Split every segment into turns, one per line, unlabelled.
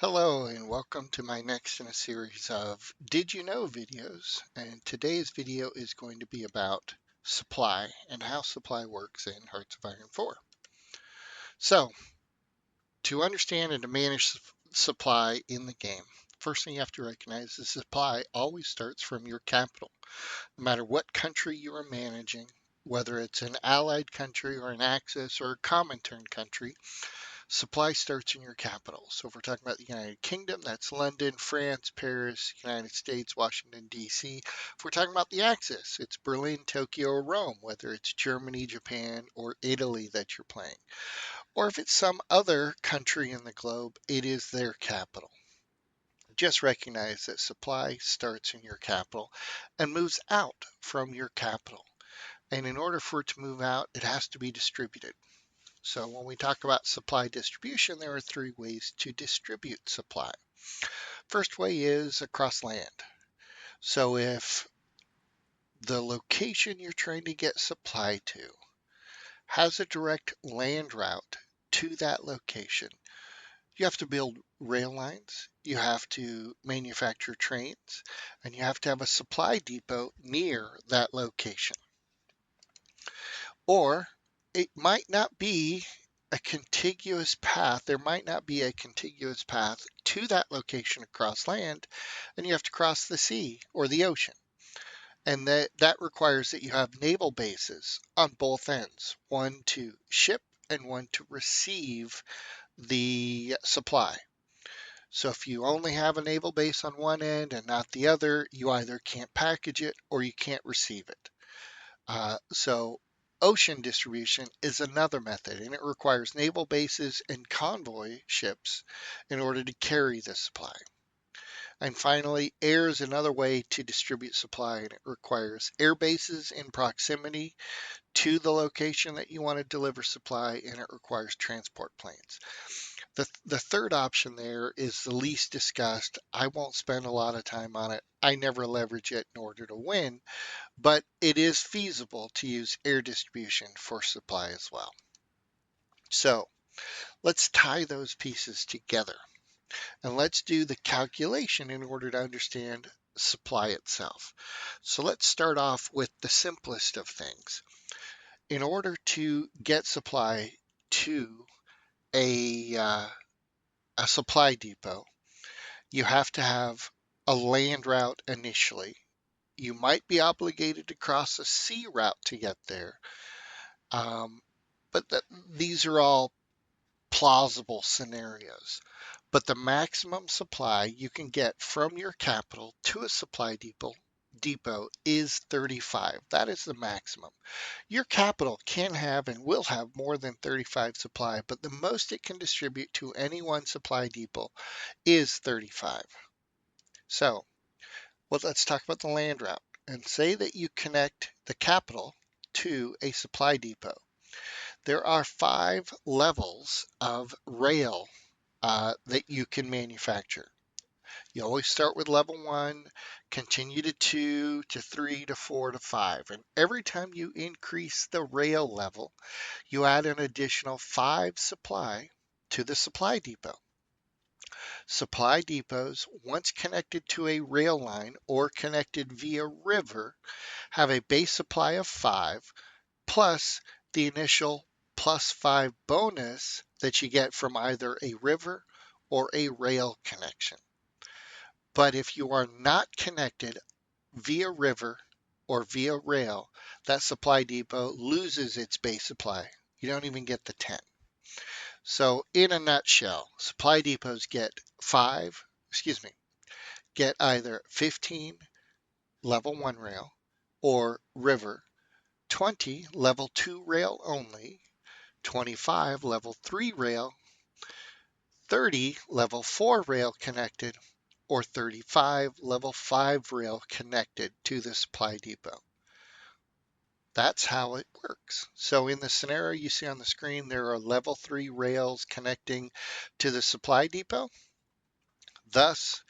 Hello and welcome to my next in a series of Did You Know videos. And today's video is going to be about supply and how supply works in Hearts of Iron 4. So, to understand and to manage supply in the game, first thing you have to recognize is supply always starts from your capital. No matter what country you are managing, whether it's an allied country or an Axis or a Comintern country, supply starts in your capital. So if we're talking about the United Kingdom, that's London, France, Paris, United States, Washington, D.C. If we're talking about the Axis, it's Berlin, Tokyo, or Rome, whether it's Germany, Japan, or Italy that you're playing. Or if it's some other country in the globe, it is their capital. Just recognize that supply starts in your capital and moves out from your capital. And in order for it to move out, it has to be distributed. So when we talk about supply distribution, there are three ways to distribute supply. First way is across land. So if the location you're trying to get supply to has a direct land route to that location, you have to build rail lines, you have to manufacture trains, and you have to have a supply depot near that location. Or it might not be a contiguous path. There might not be a contiguous path to that location across land, and you have to cross the sea or the ocean. And that requires that you have naval bases on both ends, one to ship and one to receive the supply. So if you only have a naval base on one end and not the other, you either can't package it or you can't receive it. So ocean distribution is another method, and it requires naval bases and convoy ships in order to carry the supply. And finally, air is another way to distribute supply, and it requires air bases in proximity to the location that you want to deliver supply, and it requires transport planes. The third option there is the least discussed. I won't spend a lot of time on it. I never leverage it in order to win, but it is feasible to use air distribution for supply as well. So let's tie those pieces together and let's do the calculation in order to understand supply itself. So let's start off with the simplest of things. In order to get supply to a, uh, a supply depot, you have to have a land route initially. You might be obligated to cross a sea route to get there. Um, but these are all plausible scenarios. But the maximum supply you can get from your capital to a supply depot is 35. That is the maximum. Your capital can have and will have more than 35 supply, but the most it can distribute to any one supply depot is 35. So, well, let's talk about the land route and say that you connect the capital to a supply depot. There are 5 levels of rail that you can manufacture. You always start with level 1, continue to 2, to 3, to 4, to 5. And every time you increase the rail level, you add an additional 5 supply to the supply depot. Supply depots, once connected to a rail line or connected via river, have a base supply of 5 plus the initial +5 bonus that you get from either a river or a rail connection. But if you are not connected via river or via rail, that supply depot loses its base supply. You don't even get the 10. So in a nutshell, supply depots get either 15 level 1 rail or river, 20 level 2 rail only, 25 level 3 rail, 30 level 4 rail connected, or 35 level 5 rail connected to the supply depot. That's how it works. So in the scenario you see on the screen, there are level 3 rails connecting to the supply depot. Thus,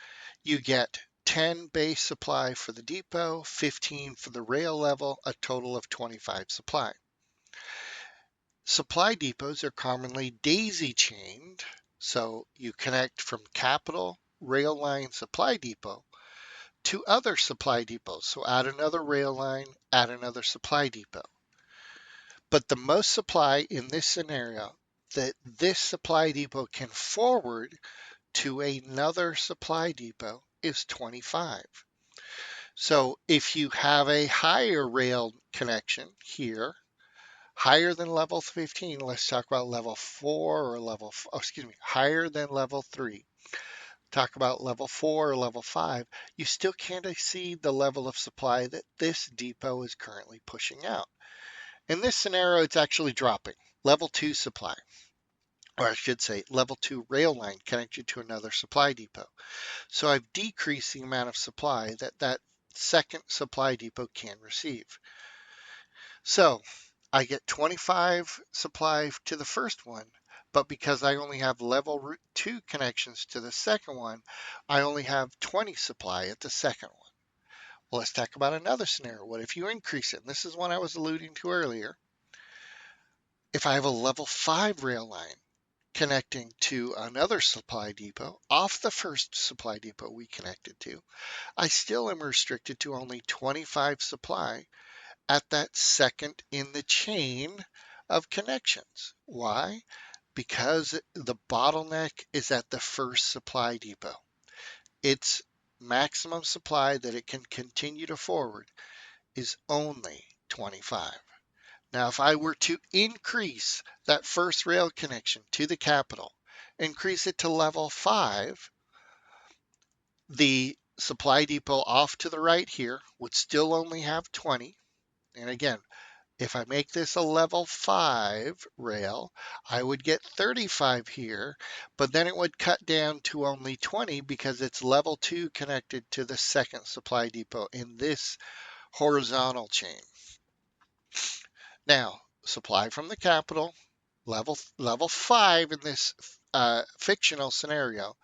you get 10 base supply for the depot, 15 for the rail level, a total of 25 supply. Supply depots are commonly daisy chained So you connect from capital rail line supply depot to other supply depots. So add another rail line, add another supply depot. But the most supply in this scenario that this supply depot can forward to another supply depot is 25. So if you have a higher rail connection here, higher than level 15, let's talk about level 4 or higher than level 3. Talk about level 4 or level 5, you still can't exceed the level of supply that this depot is currently pushing out. In this scenario, it's actually dropping. Level 2 supply, or I should say level 2 rail line connected to another supply depot. So I've decreased the amount of supply that that second supply depot can receive. So I get 25 supply to the first one, but because I only have level 2 connections to the second one, I only have 20 supply at the second one. Well, let's talk about another scenario. What if you increase it? And this is one I was alluding to earlier. If I have a level 5 rail line connecting to another supply depot off the first supply depot we connected to, I still am restricted to only 25 supply at that second in the chain of connections. Why? Because the bottleneck is at the first supply depot. Its maximum supply that it can continue to forward is only 25. Now, if I were to increase that first rail connection to the capital, increase it to level 5, the supply depot off to the right here would still only have 20. And again, if I make this a level 5 rail, I would get 35 here, but then it would cut down to only 20 because it's level 2 connected to the second supply depot in this horizontal chain. Now, supply from the capital, level 5 in this fictional scenario,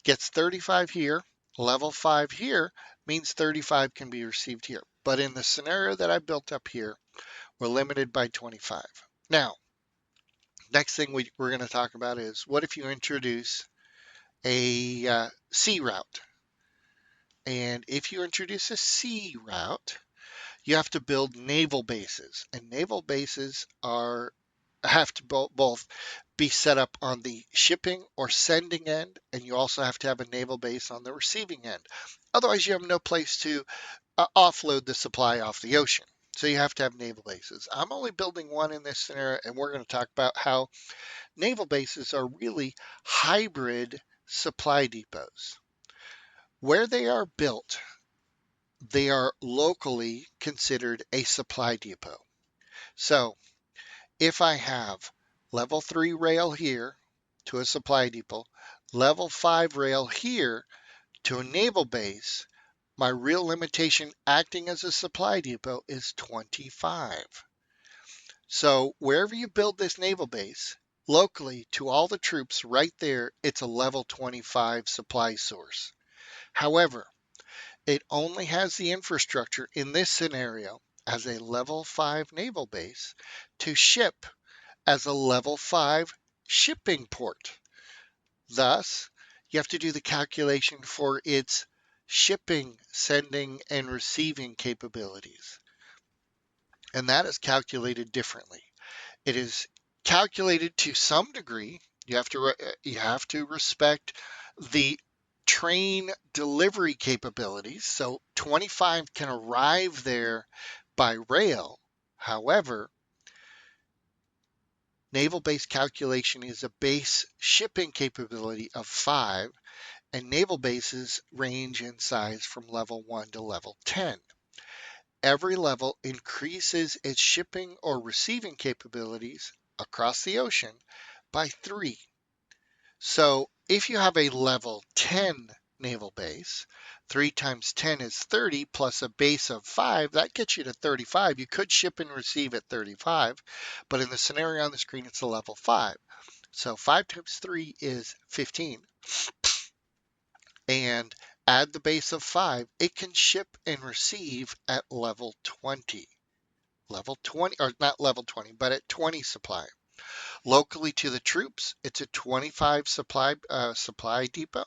gets 35 here. Level 5 here means 35 can be received here. But in the scenario that I built up here, we're limited by 25. Now, next thing we're going to talk about is what if you introduce a C route? And if you introduce a C route, you have to build naval bases. And naval bases have to both be set up on the shipping or sending end, and you also have to have a naval base on the receiving end. Otherwise, you have no place to offload the supply off the ocean. So you have to have naval bases. I'm only building one in this scenario, and we're going to talk about how naval bases are really hybrid supply depots. Where they are built, they are locally considered a supply depot. So if I have level 3 rail here to a supply depot, level 5 rail here to a naval base, my real limitation acting as a supply depot is 25. So wherever you build this naval base, locally to all the troops right there, it's a level 25 supply source. However, it only has the infrastructure in this scenario as a level 5 naval base to ship as a level 5 shipping port. Thus, you have to do the calculation for its shipping, sending, and receiving capabilities. And that is calculated differently. It is calculated to some degree. You have to respect the train delivery capabilities. So 25 can arrive there by rail. However, naval base calculation is a base shipping capability of 5, and naval bases range in size from level 1 to level 10. Every level increases its shipping or receiving capabilities across the ocean by 3. So if you have a level 10 naval base, 3 times 10 is 30 plus a base of 5, that gets you to 35. You could ship and receive at 35, but in the scenario on the screen, it's a level 5. So 5 times 3 is 15. And add the base of 5, it can ship and receive at level 20. Level 20, or not level 20, but at 20 supply. Locally to the troops, it's a 25 supply depot,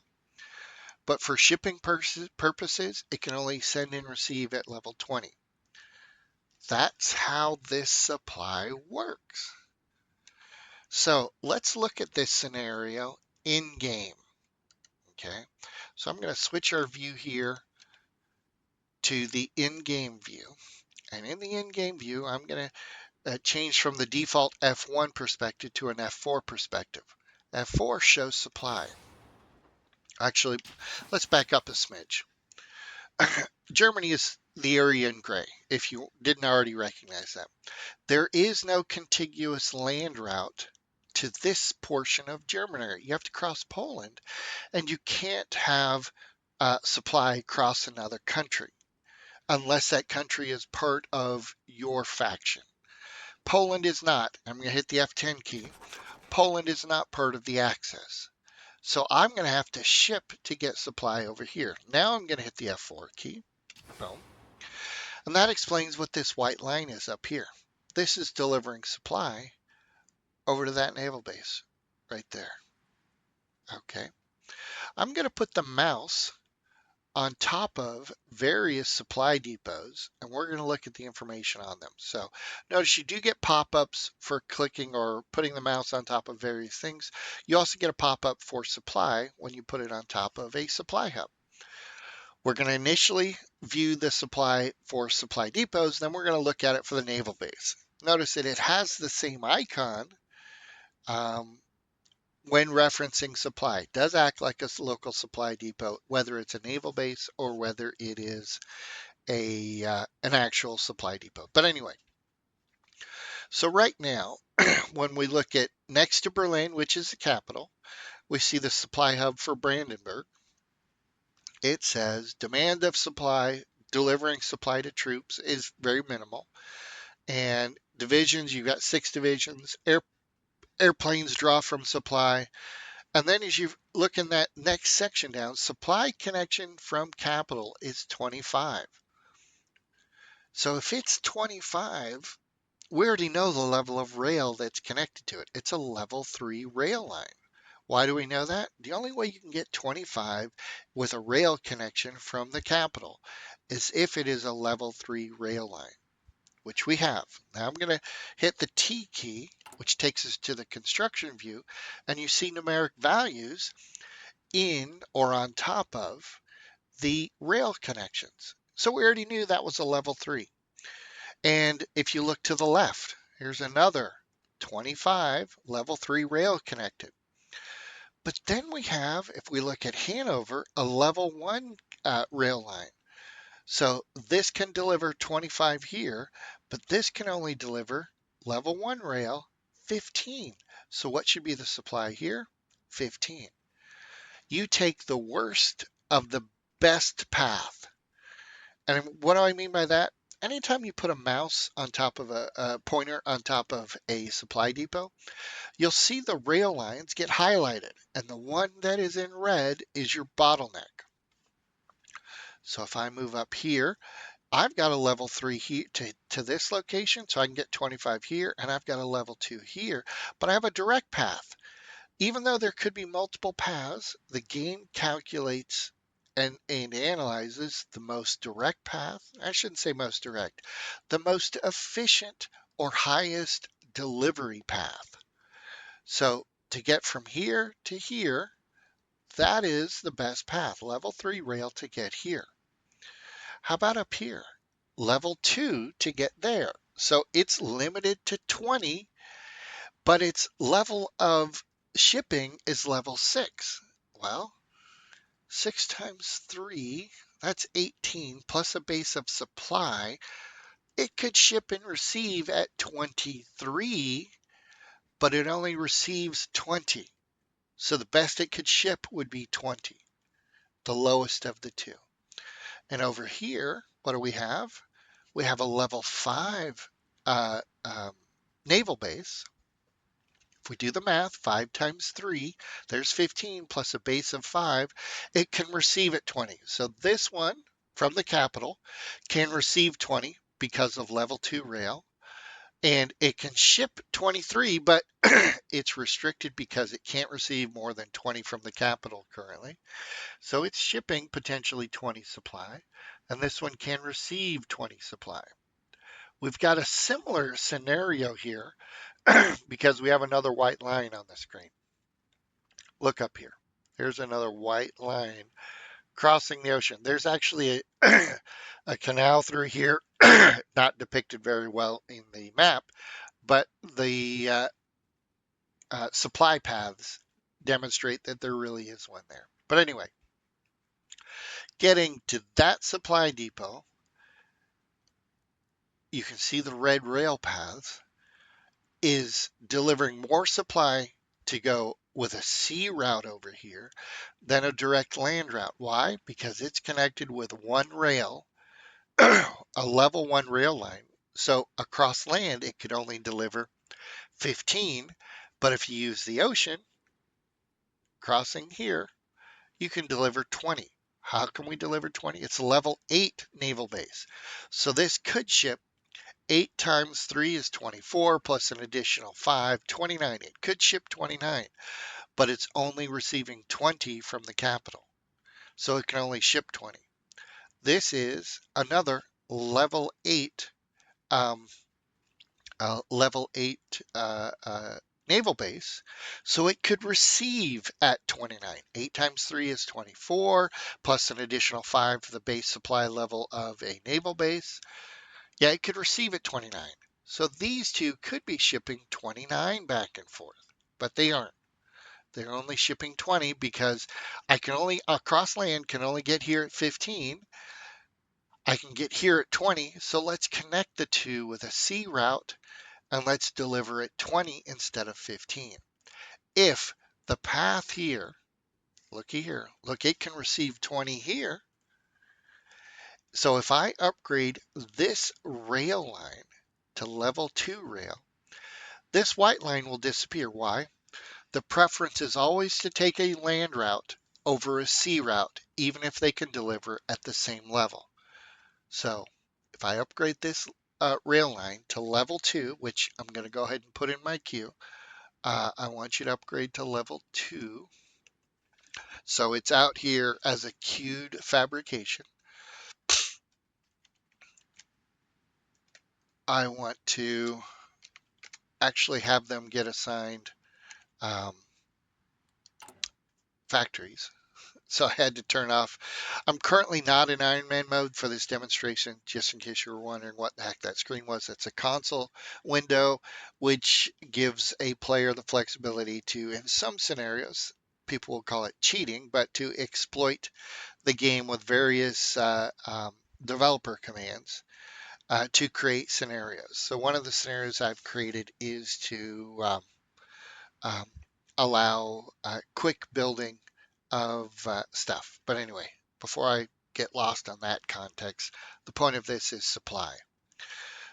but for shipping purposes, it can only send and receive at level 20. That's how this supply works. So let's look at this scenario in game. Okay, so I'm going to switch our view here to the in-game view. And in the in-game view, I'm going to change from the default F1 perspective to an F4 perspective. F4 shows supply. Actually, let's back up a smidge. Germany is the area in gray, if you didn't already recognize that. There is no contiguous land route to this portion of Germany. You have to cross Poland, and you can't have supply cross another country unless that country is part of your faction. Poland is not. I'm going to hit the F10 key. Poland is not part of the Axis. So I'm going to have to ship to get supply over here. Now I'm going to hit the F4 key. Boom. And that explains what this white line is up here. This is delivering supply over to that naval base right there. Okay. I'm going to put the mouse on top of various supply depots, and we're going to look at the information on them. So notice you do get pop-ups for clicking or putting the mouse on top of various things. You also get a pop-up for supply when you put it on top of a supply hub. We're going to initially view the supply for supply depots, then we're going to look at it for the naval base. Notice that it has the same icon when referencing supply. It does act like a local supply depot, whether it's a naval base or whether it is an actual supply depot. But anyway, so right now, when we look at next to Berlin, which is the capital, we see the supply hub for Brandenburg. It says demand of supply, delivering supply to troops is very minimal. And divisions, you've got 6 divisions. Airplanes draw from supply. And then as you look in that next section down, supply connection from capital is 25. So if it's 25, we already know the level of rail that's connected to it. It's a level 3 rail line. Why do we know that? The only way you can get 25 with a rail connection from the capital is if it is a level 3 rail line, which we have. Now I'm going to hit the T key, which takes us to the construction view, and you see numeric values in or on top of the rail connections. So we already knew that was a level 3. And if you look to the left, here's another 25 level 3 rail connected. But then we have, if we look at Hanover, a level 1 rail line. So this can deliver 25 here, but this can only deliver level 1 rail 15. So what should be the supply here? 15. You take the worst of the best path. And what do I mean by that? Anytime you put a mouse on top of a pointer on top of a supply depot, you'll see the rail lines get highlighted, and the one that is in red is your bottleneck. So if I move up here, I've got a level 3 here to this location, so I can get 25 here, and I've got a level 2 here, but I have a direct path. Even though there could be multiple paths, the game calculates and analyzes the most direct path. I shouldn't say most direct, the most efficient or highest delivery path. So to get from here to here, that is the best path, level 3 rail to get here. How about up here? Level 2 to get there. So it's limited to 20, but its level of shipping is level 6. Well, 6 times 3, that's 18, plus a base of supply. It could ship and receive at 23, but it only receives 20. So the best it could ship would be 20, the lowest of the two. And over here, what do we have? We have a level 5 naval base. If we do the math, 5 times 3, there's 15 plus a base of 5. It can receive at 20. So this one from the capital can receive 20 because of level 2 rail. And it can ship 23, but it's restricted because it can't receive more than 20 from the capital currently. So it's shipping potentially 20 supply, and this one can receive 20 supply. We've got a similar scenario here because we have another white line on the screen. Look up here. Here's another white line crossing the ocean. There's actually a canal through here, not depicted very well in the map, but the supply paths demonstrate that there really is one there. But anyway, getting to that supply depot, you can see the red rail paths is delivering more supply to go with a sea route over here than a direct land route. Why? Because it's connected with one rail, a level one rail line. So across land, it could only deliver 15. But if you use the ocean crossing here, you can deliver 20. How can we deliver 20? It's a level 8 naval base. So this could ship 8 times 3 is 24 plus an additional 5, 29. It could ship 29, but it's only receiving 20 from the capital. So it can only ship 20. This is another level 8 um, level 8 naval base, so it could receive at 29. 8 times 3 is 24, plus an additional 5 for the base supply level of a naval base. Yeah, it could receive at 29. So these two could be shipping 29 back and forth, but they aren't. They're only shipping 20 because I can only, across land, can only get here at 15. I can get here at 20, so let's connect the two with a sea route and let's deliver at 20 instead of 15. If the path here, looky here, look, it can receive 20 here. So if I upgrade this rail line to level 2 rail, this white line will disappear. Why? The preference is always to take a land route over a sea route, even if they can deliver at the same level. So if I upgrade this rail line to level 2, which I'm going to go ahead and put in my queue, I want you to upgrade to level 2. So it's out here as a queued fabrication. I want to actually have them get assigned um, factories. So I had to turn off. I'm currently not in Iron Man mode for this demonstration, just in case you were wondering what the heck that screen was. It's a console window, which gives a player the flexibility to, in some scenarios, people will call it cheating, but to exploit the game with various developer commands to create scenarios. So one of the scenarios I've created is to um, allow quick building of stuff. But anyway, before I get lost on that context, the point of this is supply.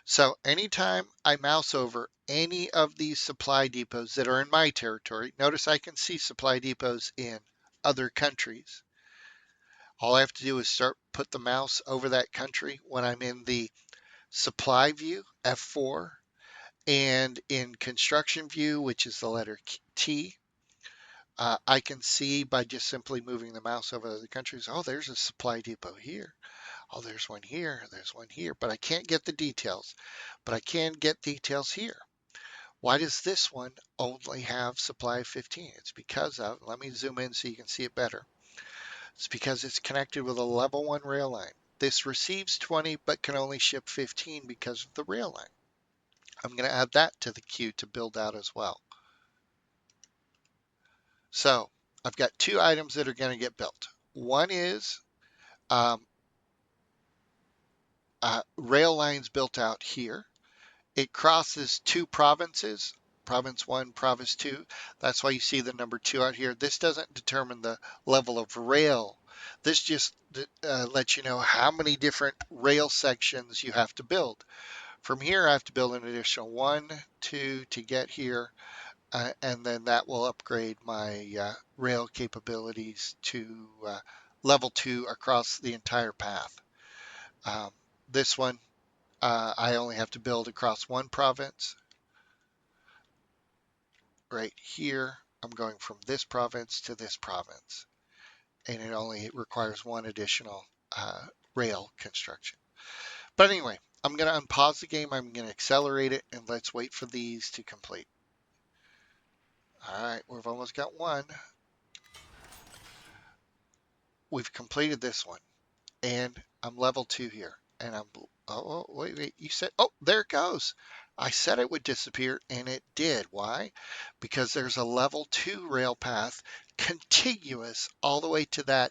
So anytime I mouse over any of these supply depots that are in my territory, notice I can see supply depots in other countries. All I have to do is put the mouse over that country when I'm in the supply view, F4, and in construction view, which is the letter T, I can see by just simply moving the mouse over the countries, oh, there's a supply depot here. Oh, there's one here. There's one here. But I can't get the details. But I can get details here. Why does this one only have supply 15? It's because of, let me zoom in so you can see it better. It's because it's connected with a level 1 rail line. This receives 20 but can only ship 15 because of the rail line. I'm going to add that to the queue to build out as well. So I've got two items that are going to get built. One is um, rail lines built out here. It crosses two provinces, province 1, province 2. That's why you see the number 2 out here. This doesn't determine the level of rail. This just lets you know how many different rail sections you have to build. From here, I have to build an additional 1, 2 to get here, and then that will upgrade my rail capabilities to level 2 across the entire path. Um, this one I only have to build across one province right here. I'm going from this province to this province, and it only requires one additional uh, rail construction. But anyway, I'm going to unpause the game. I'm going to accelerate it, and let's wait for these to complete. All right, we've almost got one. We've completed this one, and I'm level 2 here. And wait, you said, oh, there it goes. I said it would disappear, and it did. Why? Because there's a level 2 rail path contiguous all the way to that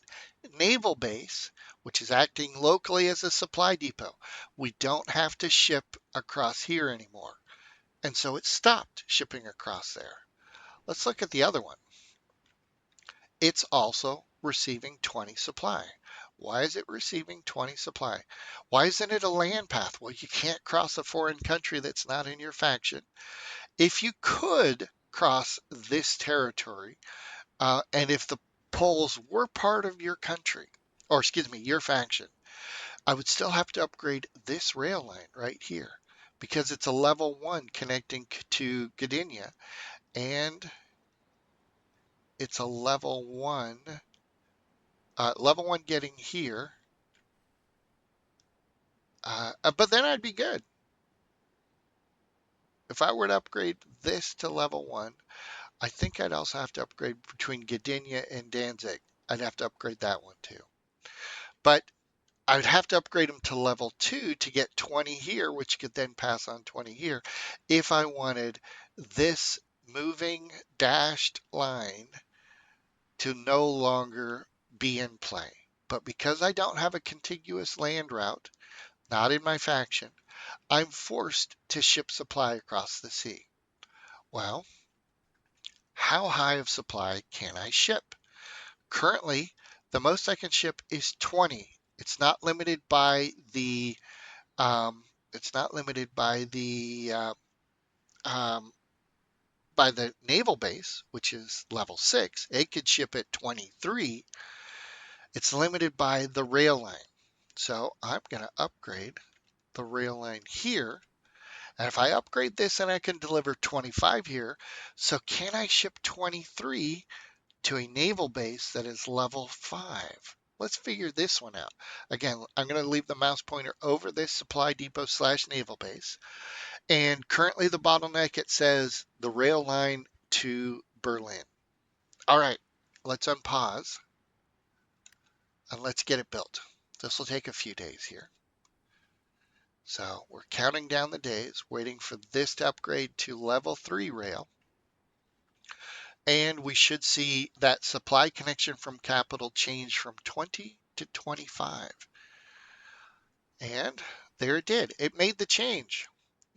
naval base, which is acting locally as a supply depot. We don't have to ship across here anymore. And so it stopped shipping across there. Let's look at the other one. It's also receiving 20 supply. Why is it receiving 20 supply? Why isn't it a land path? Well, you can't cross a foreign country that's not in your faction. If you could cross this territory, and if the Poles were part of your country, or excuse me, your faction, I would still have to upgrade this rail line right here because it's a level 1 connecting to Gdynia, and it's a level 1 getting here. But then I'd be good. If I were to upgrade this to level 1, I think I'd also have to upgrade between Gdynia and Danzig. I'd have to upgrade that one too. But I'd have to upgrade them to level 2 to get 20 here, which could then pass on 20 here if I wanted this moving dashed line to no longer be in play. But because I don't have a contiguous land route, not in my faction, I'm forced to ship supply across the sea. Well, how high of supply can I ship? Currently, the most I can ship is 20. It's not limited by the um, it's not limited um, by the naval base, which is level 6. It could ship at 23. It's limited by the rail line. So I'm going to upgrade the rail line here. And if I upgrade this, then I can deliver 25 here. So can I ship 23 to a naval base that is level 5? Let's figure this one out. Again, I'm going to leave the mouse pointer over this supply depot / naval base. And currently the bottleneck, it says the rail line to Berlin. All right, let's unpause and let's get it built. This will take a few days here. So we're counting down the days, waiting for this to upgrade to level 3 rail. And we should see that supply connection from capital change from 20 to 25. And there it did. It made the change.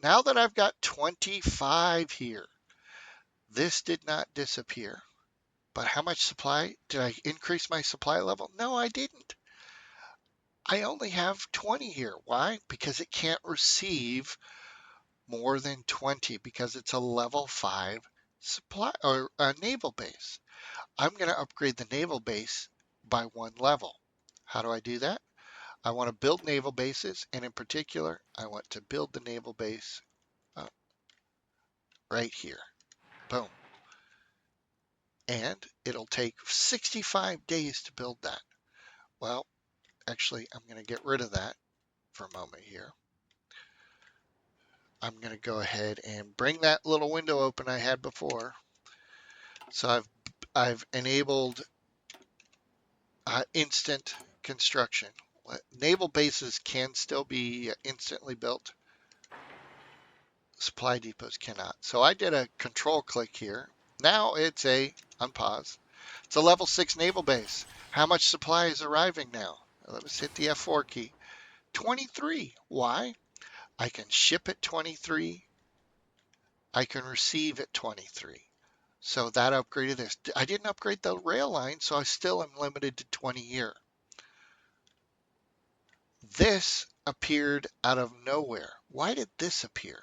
Now that I've got 25 here, this did not disappear. But how much supply? Did I increase my supply level? No, I didn't. I only have 20 here. Why? Because it can't receive more than 20 because it's a level 5 supply or a naval base. I'm going to upgrade the naval base by 1 level. How do I do that? I want to build naval bases, and in particular, I want to build the naval base right here. Boom. And it'll take 65 days to build that. Well, actually, I'm going to get rid of that for a moment here. I'm going to go ahead and bring that little window open I had before. So I've enabled instant construction. Naval bases can still be instantly built. Supply depots cannot. So I did a control click here. Now it's a unpause. It's a level 6 naval base. How much supply is arriving now? Let's hit the F4 key. 23. Why? I can ship at 23. I can receive at 23. So that upgraded this. I didn't upgrade the rail line, so I still am limited to 20 here. This appeared out of nowhere. Why did this appear?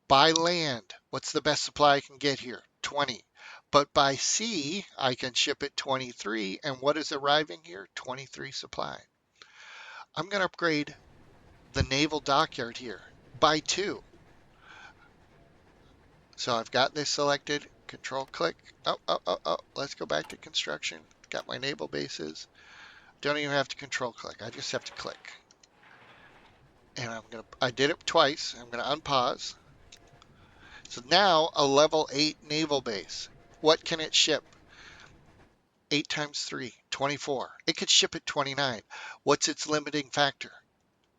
By land, what's the best supply I can get here? 20. But by sea, I can ship at 23. And what is arriving here? 23 supply. I'm going to upgrade the naval dockyard here by 2. So I've got this selected, control click. Oh, let's go back to construction. Got my naval bases. Don't even have to control click. I just have to click. And I did it twice. I'm gonna unpause. So now a level 8 naval base. What can it ship? 8 times 3, 24. It could ship at 29. What's its limiting factor?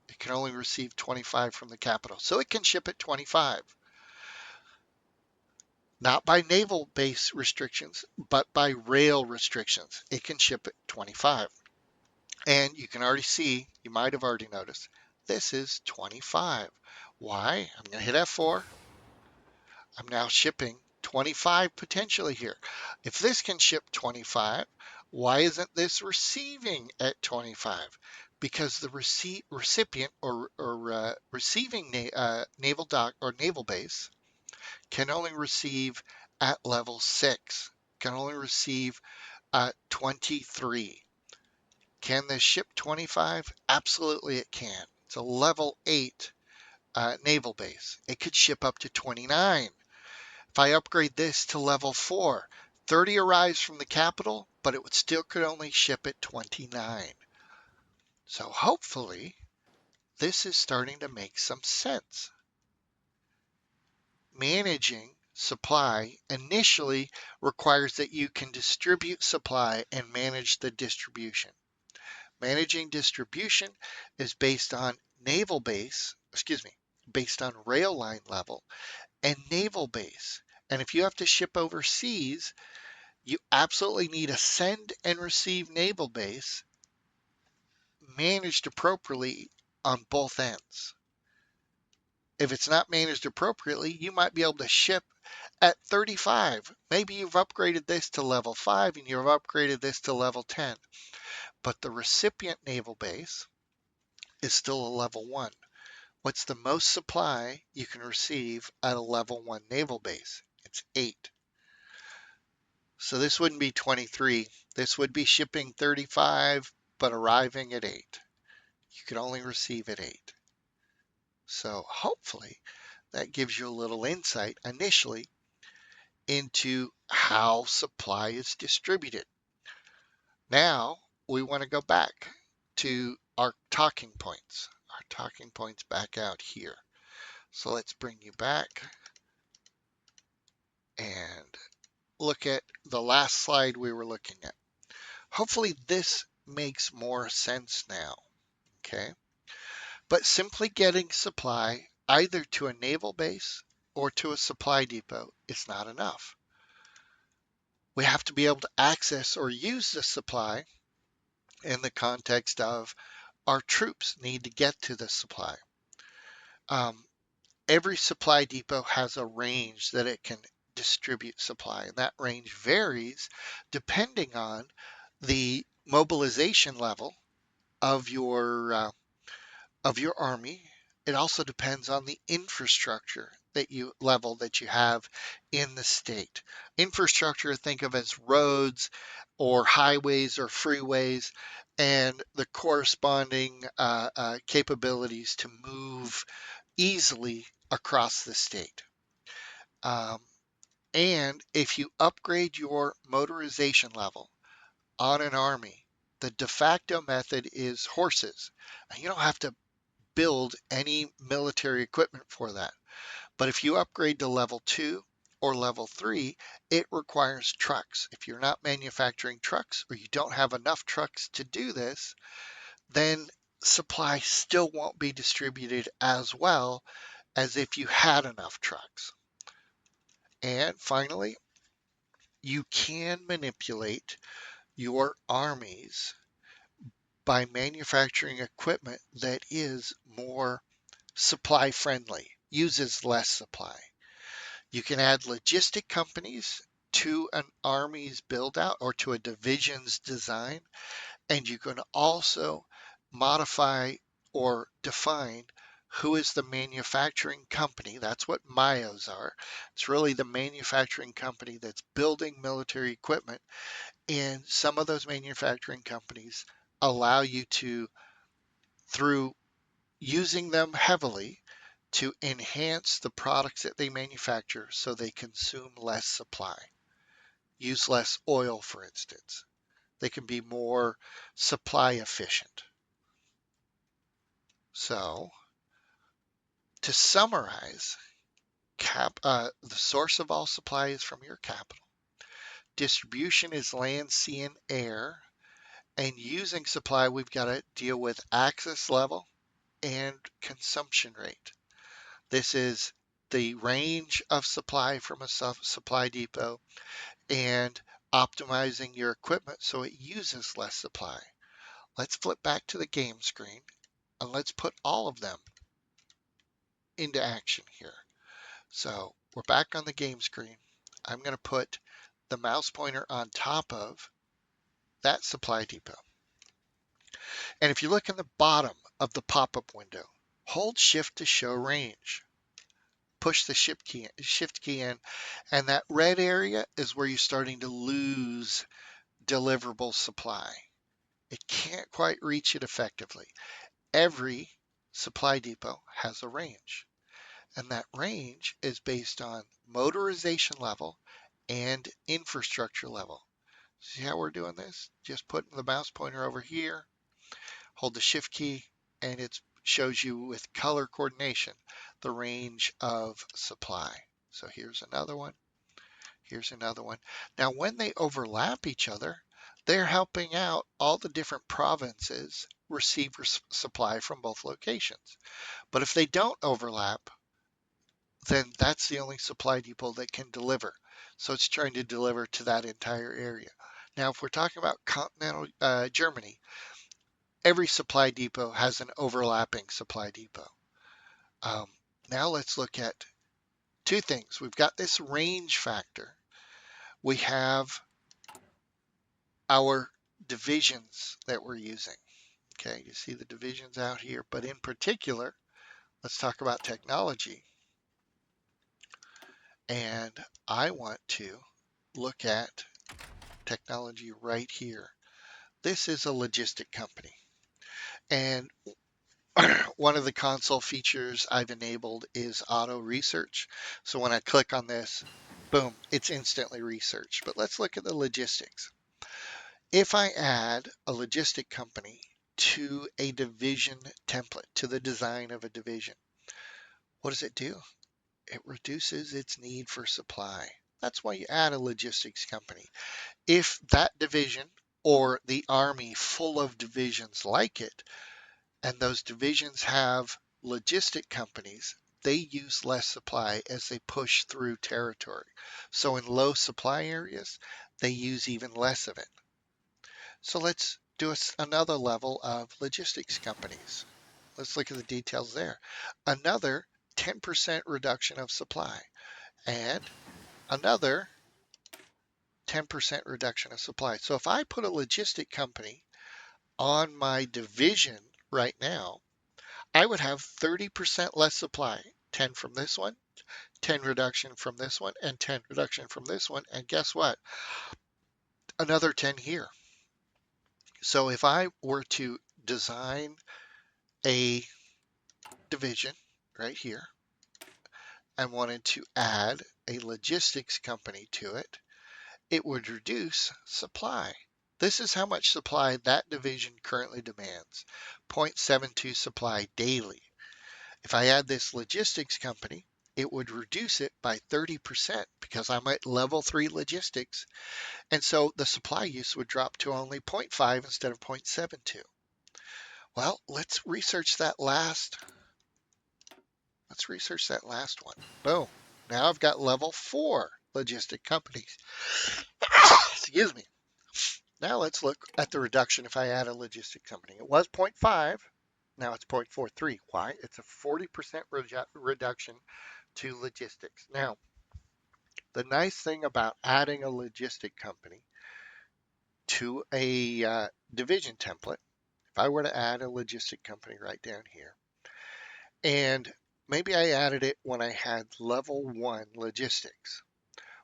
It can only receive 25 from the capital. So it can ship at 25. Not by naval base restrictions, but by rail restrictions. It can ship at 25. And you can already see, you might have already noticed, this is 25. Why? I'm going to hit F4. I'm now shipping 25 potentially here. If this can ship 25, why isn't this receiving at 25? Because the recipient or receiving naval dock or naval base can only receive at level 6, can only receive 23. Can this ship 25? Absolutely it can. It's a level 8 naval base. It could ship up to 29. If I upgrade this to level 4, 30 arrives from the capital, but it would still could only ship at 29. So hopefully this is starting to make some sense. Managing supply initially requires that you can distribute supply and manage the distribution. Managing distribution is based on based on rail line level and naval base. And if you have to ship overseas, you absolutely need a send and receive naval base managed appropriately on both ends. If it's not managed appropriately, you might be able to ship at 35. Maybe you've upgraded this to level 5 and you've upgraded this to level 10, but the recipient naval base is still a level 1. What's the most supply you can receive at a level 1 naval base? It's 8. So this wouldn't be 23. This would be shipping 35, but arriving at 8. You can only receive at 8. So hopefully that gives you a little insight initially into how supply is distributed. Now we want to go back to our talking points. Our talking points back out here. So let's bring you back and look at the last slide we were looking at. Hopefully this makes more sense now, okay? But simply getting supply either to a naval base or to a supply depot is not enough. We have to be able to access or use the supply in the context of our troops need to get to the supply. Every supply depot has a range that it can distribute supply, and that range varies depending on the mobilization level of your army. It also depends on the infrastructure that you have in the state. Infrastructure, think of as roads or highways or freeways, and the corresponding capabilities to move easily across the state. And if you upgrade your motorization level on an army, the de facto method is horses. You don't have to build any military equipment for that. But if you upgrade to level 2 or level 3, it requires trucks. If you're not manufacturing trucks or you don't have enough trucks to do this, then supply still won't be distributed as well as if you had enough trucks. And finally, you can manipulate your armies by manufacturing equipment that is more supply friendly, uses less supply. You can add logistic companies to an army's build out or to a division's design, and you can also modify or define who is the manufacturing company. That's what MIOs are. It's really the manufacturing company that's building military equipment, and some of those manufacturing companies allow you to, through using them heavily to enhance the products that they manufacture so they consume less supply. Use less oil, for instance. They can be more supply efficient. So, to summarize, the source of all supply is from your capital. Distribution is land, sea, and air. And using supply, we've got to deal with access level and consumption rate. This is the range of supply from a supply depot and optimizing your equipment so it uses less supply. Let's flip back to the game screen and let's put all of them into action here. So we're back on the game screen. I'm going to put the mouse pointer on top of that supply depot. And if you look in the bottom of the pop-up window, hold shift to show range. Push the shift key in, and that red area is where you're starting to lose deliverable supply. It can't quite reach it effectively. Every supply depot has a range, and that range is based on motorization level and infrastructure level. See how we're doing this? Just putting the mouse pointer over here, hold the shift key, and it shows you with color coordination the range of supply. So here's another one. Here's another one. Now, when they overlap each other, they're helping out all the different provinces receive supply from both locations. But if they don't overlap, then that's the only supply depot that can deliver. So it's trying to deliver to that entire area. Now, if we're talking about continental Germany, every supply depot has an overlapping supply depot. Um, Now let's look at two things. We've got this range factor. We have our divisions that we're using. Okay, you see the divisions out here, but in particular, let's talk about technology. And I want to look at technology right here. This is a logistic company. And one of the console features I've enabled is auto research. So when I click on this, boom, it's instantly researched. But let's look at the logistics. If I add a logistic company to a division template, to the design of a division, what does it do? It reduces its need for supply. That's why you add a logistics company. If that division or the army full of divisions like it, and those divisions have logistic companies, they use less supply as they push through territory. So in low supply areas, they use even less of it. So let's do another level of logistics companies. Let's look at the details there. Another 10% reduction of supply and another 10% reduction of supply. So if I put a logistic company on my division right now, I would have 30% less supply. 10 from this one, 10 reduction from this one, and 10 reduction from this one. And guess what? Another 10 here. So if I were to design a division right here and wanted to add a logistics company to it, it would reduce supply. This is how much supply that division currently demands, 0.72 supply daily. If I add this logistics company, it would reduce it by 30% because I'm at level 3 logistics. And so the supply use would drop to only 0.5 instead of 0.72. Well, let's research that last one. Boom. Now I've got level 4 logistic companies. Excuse me. Now let's look at the reduction if I add a logistic company. It was 0.5. Now it's 0.43. Why? It's a 40% reduction to logistics. Now, the nice thing about adding a logistic company to a division template, if I were to add a logistic company right down here, and maybe I added it when I had level 1 logistics.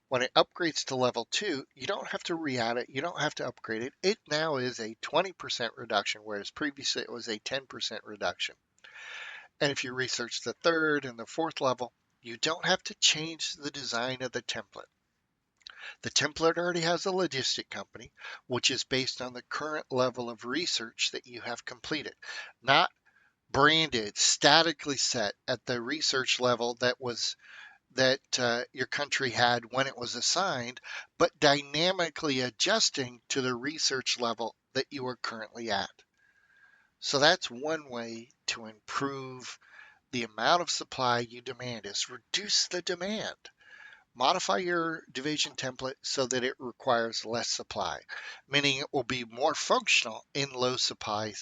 When it upgrades to level 2, you don't have to re-add it. You don't have to upgrade it. It now is a 20% reduction, whereas previously it was a 10% reduction. And if you research the third and the fourth level, you don't have to change the design of the template. The template already has a logistic company, which is based on the current level of research that you have completed, not branded, statically set at the research level that your country had when it was assigned, but dynamically adjusting to the research level that you are currently at. So that's one way to improve the amount of supply you demand is reduce the demand. Modify your division template so that it requires less supply, meaning it will be more functional in low supply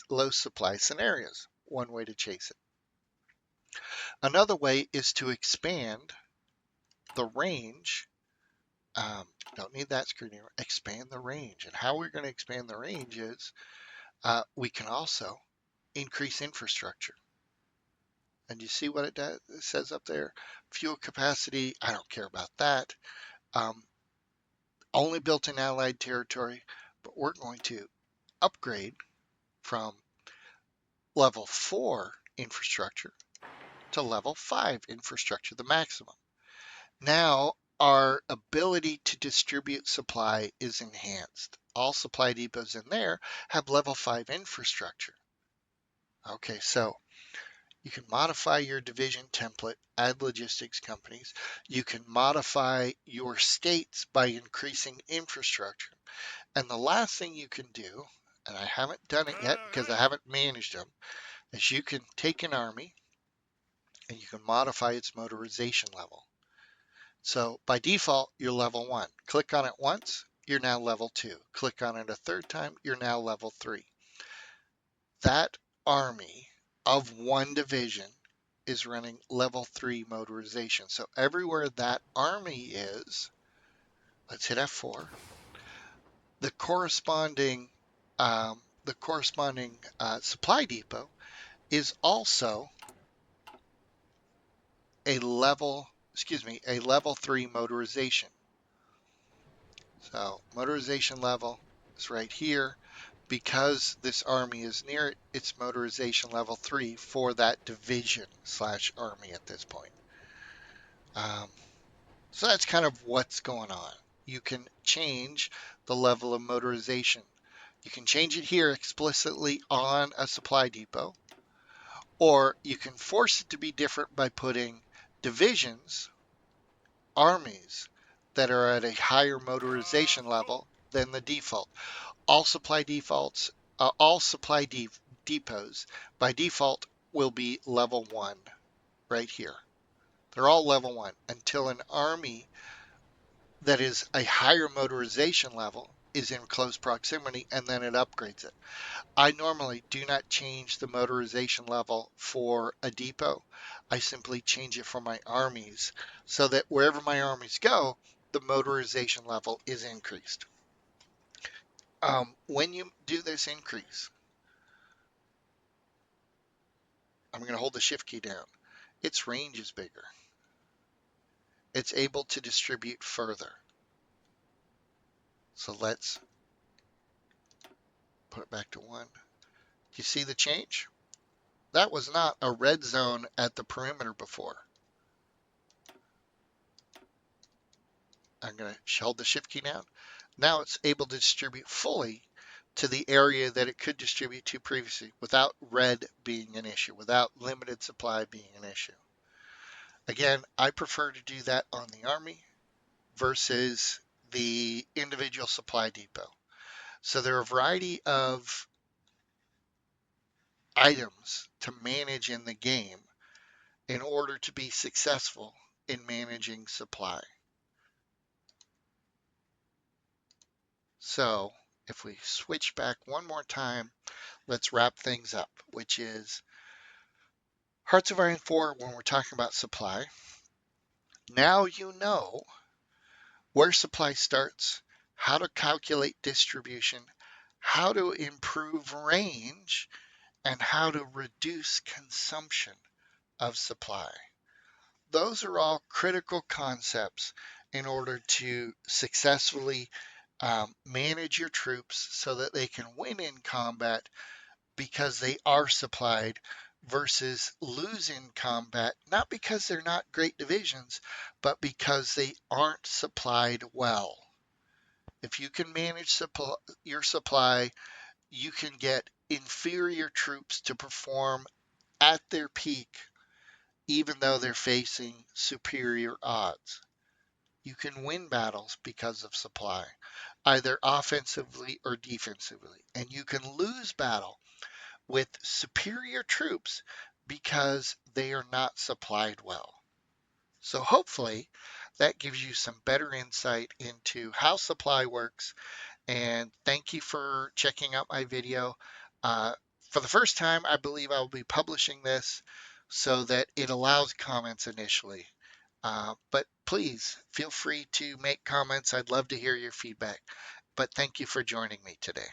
scenarios. One way to chase it. Another way is to expand the range. Don't need that screen anymore. Expand the range. And how we're going to expand the range is we can also increase infrastructure. And you see what it does? It says up there, fuel capacity. I don't care about that. Um, Only built in allied territory, but we're going to upgrade from level 4 infrastructure to level 5 infrastructure, the maximum. Now our ability to distribute supply is enhanced. All supply depots in there have level 5 infrastructure. Okay, so you can modify your division template, add logistics companies. You can modify your states by increasing infrastructure. And the last thing you can do, and I haven't done it yet because I haven't managed them, is you can take an army and you can modify its motorization level. So by default, you're level 1. Click on it once, you're now level 2. Click on it a third time, you're now level 3. That army of one division is running level 3 motorization. So everywhere that army is, let's hit F4, the corresponding supply depot is also a level 3 motorization. So motorization level is right here. Because this army is near it, it's motorization level 3 for that division slash army at this point. Um, so that's kind of what's going on. You can change the level of motorization. You can change it here explicitly on a supply depot, or you can force it to be different by putting divisions, armies that are at a higher motorization level than the default. All supply depots by default will be level 1 right here. They're all level 1 until an army that is a higher motorization level is in close proximity, and then it upgrades it. I normally do not change the motorization level for a depot. I simply change it for my armies so that wherever my armies go, the motorization level is increased. When you do this increase, I'm going to hold the shift key down. Its range is bigger. It's able to distribute further. So let's put it back to 1. Do you see the change? That was not a red zone at the perimeter before. I'm going to hold the shift key down. Now it's able to distribute fully to the area that it could distribute to previously without red being an issue, without limited supply being an issue. Again, I prefer to do that on the Army versus the individual supply depot. So there are a variety of items to manage in the game in order to be successful in managing supply. So if we switch back one more time, let's wrap things up, which is Hearts of Iron 4 when we're talking about supply. Now you know where supply starts, how to calculate distribution, how to improve range, and how to reduce consumption of supply. Those are all critical concepts in order to successfully manage your troops so that they can win in combat because they are supplied versus lose in combat, not because they're not great divisions, but because they aren't supplied well. If you can manage your supply, you can get inferior troops to perform at their peak, even though they're facing superior odds. You can win battles because of supply, either offensively or defensively. And you can lose battle with superior troops because they are not supplied well. So hopefully that gives you some better insight into how supply works. And thank you for checking out my video. Uh, for the first time, I believe I'll be publishing this so that it allows comments initially. But please feel free to make comments. I'd love to hear your feedback. But thank you for joining me today.